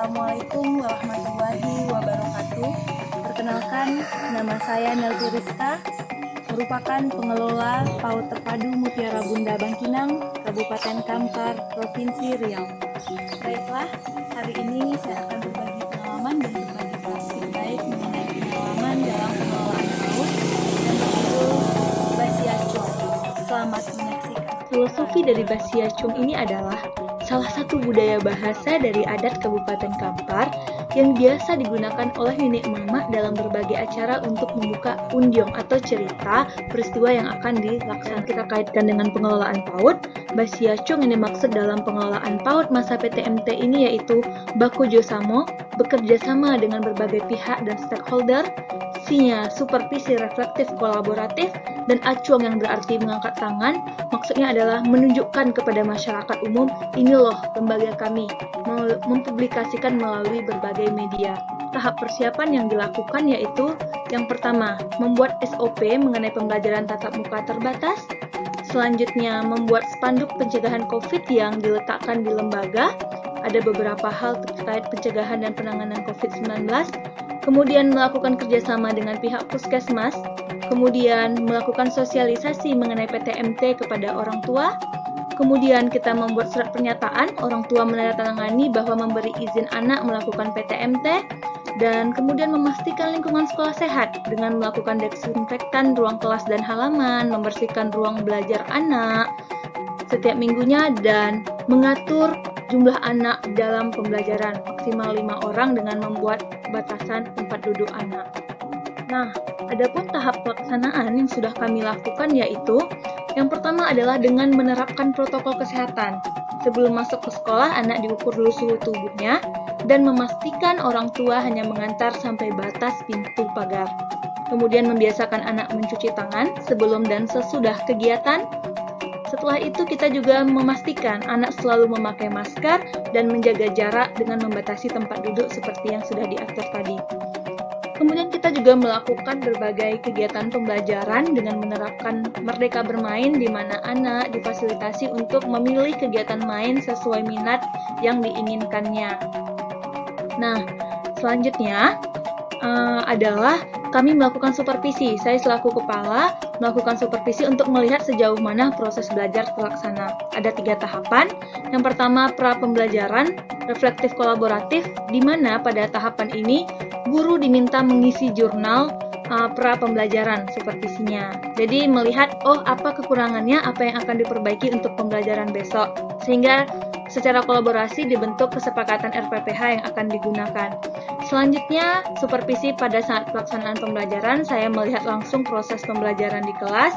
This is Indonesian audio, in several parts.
Assalamualaikum warahmatullahi wabarakatuh. Perkenalkan, nama saya Nelvi Rizka, merupakan pengelola PAUD Terpadu Mutiara Bunda Bangkinang, Kabupaten Kampar, Provinsi Riau. Baiklah, hari ini saya akan berbagi pengalaman dan berbagi praktik baik mengenai pengalaman dalam pengelolaan PAUD dan berjudul Basiacung. Selamat menyaksikan. Filosofi dari Basiacung ini adalah salah satu budaya bahasa dari adat Kabupaten Kampar yang biasa digunakan oleh nenek mama dalam berbagai acara untuk membuka unjong atau cerita peristiwa yang akan dilaksanakan. Kita kaitkan dengan pengelolaan PAUD. Basiacung yang dimaksud dalam pengelolaan PAUD masa PTMT ini yaitu Baku Josamo, bekerja sama dengan berbagai pihak dan stakeholder, C-nya supervisi reflektif kolaboratif, dan acuang yang berarti mengangkat tangan, maksudnya adalah menunjukkan kepada masyarakat umum, ini loh lembaga kami, mempublikasikan melalui berbagai media. Tahap persiapan yang dilakukan yaitu yang pertama, membuat SOP mengenai pembelajaran tatap muka terbatas, selanjutnya membuat spanduk pencegahan COVID yang diletakkan di lembaga, ada beberapa hal terkait pencegahan dan penanganan COVID-19, kemudian melakukan kerjasama dengan pihak puskesmas, kemudian melakukan sosialisasi mengenai PTMT kepada orang tua, kemudian kita membuat surat pernyataan, orang tua menandatangani bahwa memberi izin anak melakukan PTMT, dan kemudian memastikan lingkungan sekolah sehat dengan melakukan desinfektan ruang kelas dan halaman, membersihkan ruang belajar anak setiap minggunya, dan mengatur jumlah anak dalam pembelajaran maksimal 5 orang dengan membuat batasan tempat duduk anak. Nah, adapun tahap pelaksanaan yang sudah kami lakukan yaitu yang pertama adalah dengan menerapkan protokol kesehatan. Sebelum masuk ke sekolah, anak diukur dulu suhu tubuhnya dan memastikan orang tua hanya mengantar sampai batas pintu pagar. Kemudian membiasakan anak mencuci tangan sebelum dan sesudah kegiatan. Setelah itu kita juga memastikan anak selalu memakai masker dan menjaga jarak dengan membatasi tempat duduk seperti yang sudah diatur tadi. Kemudian kita juga melakukan berbagai kegiatan pembelajaran dengan menerapkan Merdeka Bermain di mana anak difasilitasi untuk memilih kegiatan main sesuai minat yang diinginkannya. Nah, selanjutnya adalah kami melakukan supervisi. Saya selaku kepala melakukan supervisi untuk melihat sejauh mana proses belajar terlaksana. Ada 3 tahapan. Yang pertama, pra pembelajaran, reflektif kolaboratif, di mana pada tahapan ini guru diminta mengisi jurnal pra pembelajaran supervisinya. Jadi melihat, apa kekurangannya, apa yang akan diperbaiki untuk pembelajaran besok. Sehingga secara kolaborasi dibentuk kesepakatan RPPH yang akan digunakan. Selanjutnya, supervisi pada saat pelaksanaan pembelajaran, saya melihat langsung proses pembelajaran di kelas,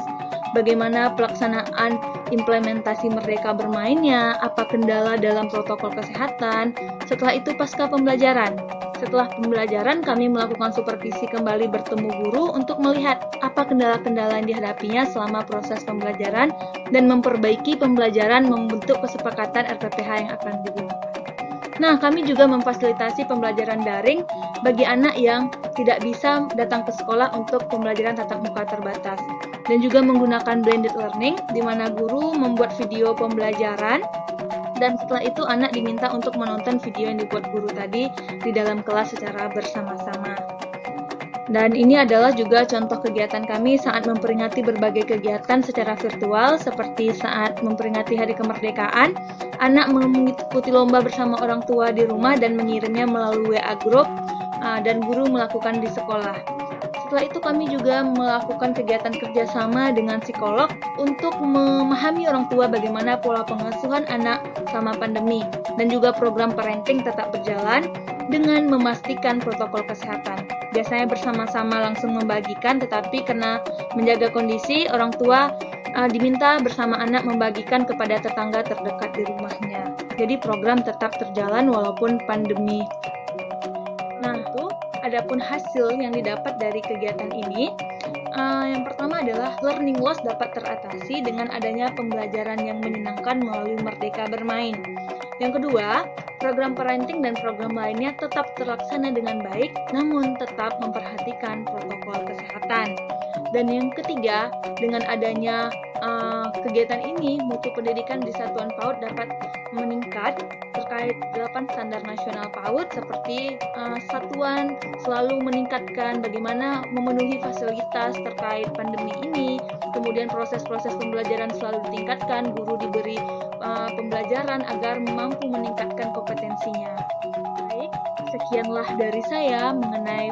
bagaimana pelaksanaan implementasi Merdeka Bermainnya, apa kendala dalam protokol kesehatan. Setelah itu pasca pembelajaran. Setelah pembelajaran, kami melakukan supervisi kembali bertemu guru untuk melihat apa kendala-kendala yang dihadapinya selama proses pembelajaran dan memperbaiki pembelajaran membentuk kesepakatan RPPH yang akan digunakan. Nah, kami juga memfasilitasi pembelajaran daring bagi anak yang tidak bisa datang ke sekolah untuk pembelajaran tatap muka terbatas. Dan juga menggunakan blended learning, di mana guru membuat video pembelajaran, dan setelah itu anak diminta untuk menonton video yang dibuat guru tadi di dalam kelas secara bersama-sama. Dan ini adalah juga contoh kegiatan kami saat memperingati berbagai kegiatan secara virtual, seperti saat memperingati Hari Kemerdekaan, anak mengikuti lomba bersama orang tua di rumah dan mengirimnya melalui WA Group, dan guru melakukan di sekolah. Setelah itu kami juga melakukan kegiatan kerjasama dengan psikolog untuk memahami orang tua bagaimana pola pengasuhan anak selama pandemi, dan juga program parenting tetap berjalan dengan memastikan protokol kesehatan. Biasanya bersama-sama langsung membagikan, tetapi karena menjaga kondisi, orang tua diminta bersama anak membagikan kepada tetangga terdekat di rumahnya. Jadi program tetap terjalan walaupun pandemi. Nah, itu adapun hasil yang didapat dari kegiatan ini, yang pertama adalah learning loss dapat teratasi dengan adanya pembelajaran yang menyenangkan melalui Merdeka Bermain. Yang kedua, program parenting dan program lainnya tetap terlaksana dengan baik, namun tetap memperhatikan protokol kesehatan. Dan yang ketiga, dengan adanya kegiatan ini, mutu pendidikan di satuan PAUD dapat meningkat terkait 8 standar nasional PAUD seperti satuan selalu meningkatkan bagaimana memenuhi fasilitas terkait pandemi ini, kemudian proses-proses pembelajaran selalu ditingkatkan, guru diberi pembelajaran agar mampu meningkatkan kompetensinya. Baik, sekianlah dari saya mengenai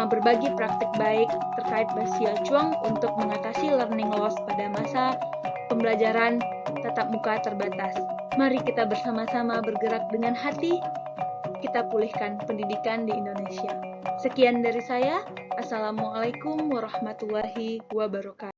berbagi praktik baik terkait Basia Chuang untuk mengatasi learning loss pada masa pembelajaran tatap muka terbatas. Mari kita bersama-sama bergerak dengan hati, kita pulihkan pendidikan di Indonesia. Sekian dari saya. Assalamualaikum warahmatullahi wabarakatuh.